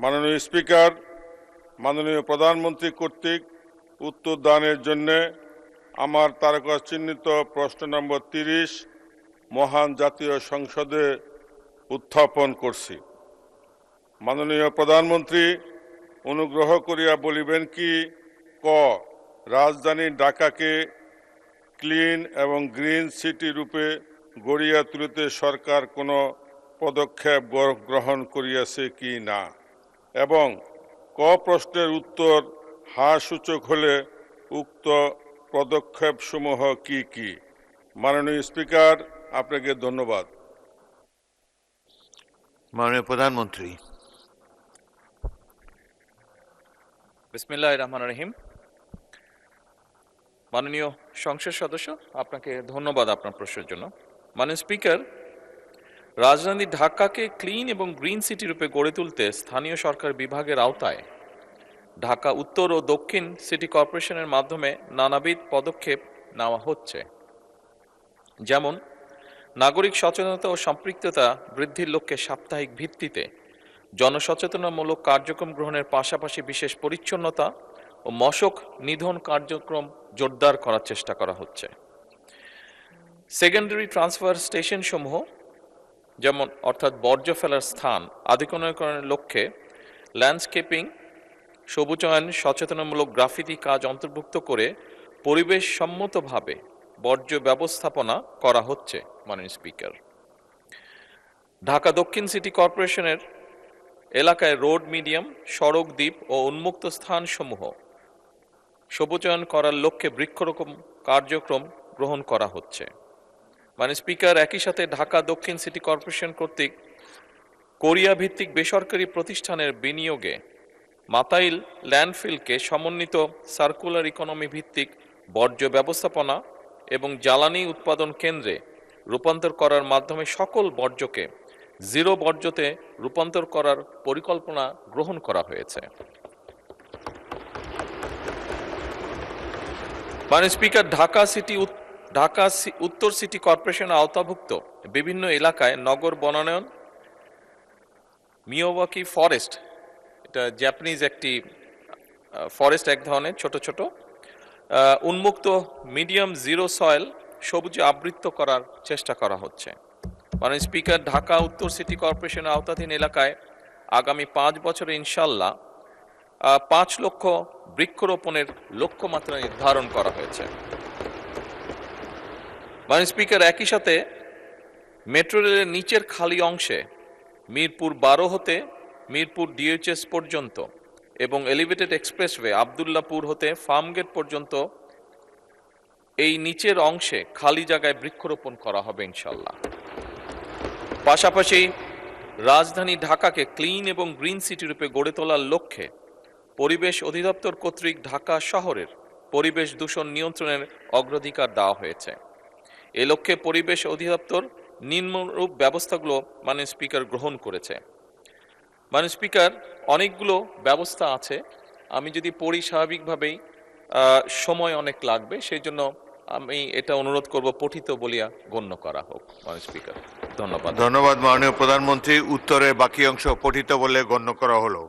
মাননীয় স্পিকার, মাননীয় প্রধানমন্ত্রী কর্তৃক উত্তর দানের জন্য আমার তারকা চিহ্নিত প্রশ্ন নম্বর 30 মহান জাতীয় সংসদে উত্থাপন করছি। মাননীয় প্রধানমন্ত্রী অনুগ্রহ করিয়া বলিবেন কি, ক রাজধানী ঢাকাকে ক্লিন এবং গ্রিন সিটি রূপে গড়িয়া তুলিতে সরকার কোনো পদক্ষেপ গ্রহণ করিয়াছে কি না, এবং ক প্রশ্নের উত্তর হ্যাঁ সূচক হলে উক্ত পদক্ষেপসমূহ কি কি। মাননীয় স্পিকার, আপনাকে ধন্যবাদ। মাননীয় প্রধানমন্ত্রী। বিসমিল্লাহির রহমানির রহিম। মাননীয় সংসদ সদস্য, আপনাকে ধন্যবাদ আপনার প্রশ্নের জন্য। মাননীয় স্পিকার, রাজধানী ঢাকাকে ক্লিন এবং গ্রিন সিটি রূপে গড়ে তুলতে স্থানীয় সরকার বিভাগের আওতায় ঢাকা উত্তর ও দক্ষিণ সিটি কর্পোরেশনের মাধ্যমে নানাবিধ পদক্ষেপ নেওয়া হচ্ছে। যেমন নাগরিক সচেতনতা ও সম্পৃক্ততা বৃদ্ধির লক্ষ্যে সাপ্তাহিক ভিত্তিতে জনসচেতনামূলক কার্যক্রম গ্রহণের পাশাপাশি বিশেষ পরিচ্ছন্নতা ও মশক নিধন কার্যক্রম জোরদার করার চেষ্টা করা হচ্ছে। সেকেন্ডারি ট্রান্সফার স্টেশন সমূহ, যেমন অর্থাৎ বর্জ্য ফেলার স্থান আধুনিকরণের লক্ষ্যে ল্যান্ডস্কেপিং, সবুজায়ন, সচেতনামূলক গ্রাফিতি কাজ অন্তর্ভুক্ত করে পরিবেশ সম্মতভাবে বর্জ্য ব্যবস্থাপনা করা হচ্ছে। মাননীয় স্পিকার, ঢাকা দক্ষিণ সিটি কর্পোরেশনের এলাকায় রোড মিডিয়াম, সড়ক দ্বীপ ও উন্মুক্ত স্থানসমূহ সবুজায়ন করার লক্ষ্যে বৃক্ষরোপণ কার্যক্রম গ্রহণ করা হচ্ছে। মাননীয় স্পিকার, একই সাথে ঢাকা দক্ষিণ সিটি কর্পোরেশন কর্তৃক কোরিয়া ভিত্তিক বেসরকারি প্রতিষ্ঠানের বিনিয়োগে মাতাইল ল্যান্ডফিলকে সমন্বিত সার্কুলার ইকোনমি ভিত্তিক বর্জ্য ব্যবস্থাপনা এবং জ্বালানি উৎপাদন কেন্দ্রে রূপান্তর করার মাধ্যমে সকল বর্জ্যকে জিরো বর্জ্যতে রূপান্তর করার পরিকল্পনা গ্রহণ করা হয়েছে। মাননীয় স্পিকার, ঢাকা উত্তর সিটি কর্পোরেশনের আওতাভুক্ত বিভিন্ন এলাকায় নগর বনায়ন, মিয়াওয়াকি ফরেস্ট, এটা জাপানিজ একটি ফরেস্ট, এক ধরনের ছোট ছোট উন্মুক্ত মিডিয়াম জিরো সয়েল সবুজে আবৃত করার চেষ্টা করা হচ্ছে। মাননীয় স্পিকার, ঢাকা উত্তর সিটি কর্পোরেশনের আওতাধীন এলাকায় আগামী 5 বছরে ইনশাল্লাহ 5 লক্ষ বৃক্ষরোপণের লক্ষ্যমাত্রা নির্ধারণ করা হয়েছে। মাননীয় স্পিকার, একই সাথে মেট্রো রেলের নিচের খালি অংশে মিরপুর 12 হতে মিরপুর ডিএইচএস পর্যন্ত এবং এলিভেটেড এক্সপ্রেসওয়ে আবদুল্লাপুর হতে ফার্মগেট পর্যন্ত এই নিচের অংশে খালি জায়গায় বৃক্ষরোপণ করা হবে ইনশাল্লাহ। পাশাপাশি রাজধানী ঢাকাকে ক্লিন এবং গ্রিন সিটি রূপে গড়ে তোলার লক্ষ্যে পরিবেশ অধিদপ্তর কর্তৃক ঢাকা শহরের পরিবেশ দূষণ নিয়ন্ত্রণের অগ্রাধিকার দেওয়া হয়েছে। এ লক্ষ্যে পরিবেশ অধিদপ্তর নিম্নরূপ ব্যবস্থাগুলো মাননীয় স্পিকার গ্রহণ করেছে। মাননীয় স্পিকার, অনেকগুলো ব্যবস্থা আছে, আমি যদি পড়ি স্বাভাবিকভাবেই সময় অনেক লাগবে, সেই জন্য আমি এটা অনুরোধ করব পঠিত বলিয়া গণ্য করা হোক। মাননীয় স্পিকার, ধন্যবাদ। ধন্যবাদ মাননীয় প্রধানমন্ত্রী। উত্তরের বাকি অংশ পঠিত বলে গণ্য করা হলো।